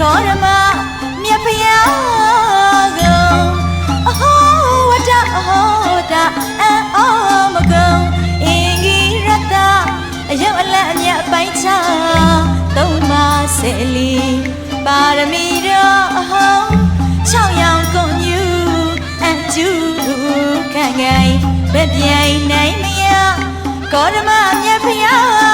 ကောရမမြတ်ဖယားကောင်အဟောဝတ္တအဟောတအောမကောင်အင်္ဂိရတအယုတ်အလတ်အမြတ်အပိုင်းချသုံးပါးဆယ်လီပါရမီတော်အဟော6ရောင်ကုန်ညူအကျူခံငိုင်းဘယ်ပြိုင်နိုင်မရကောရမမြတ်ဖယား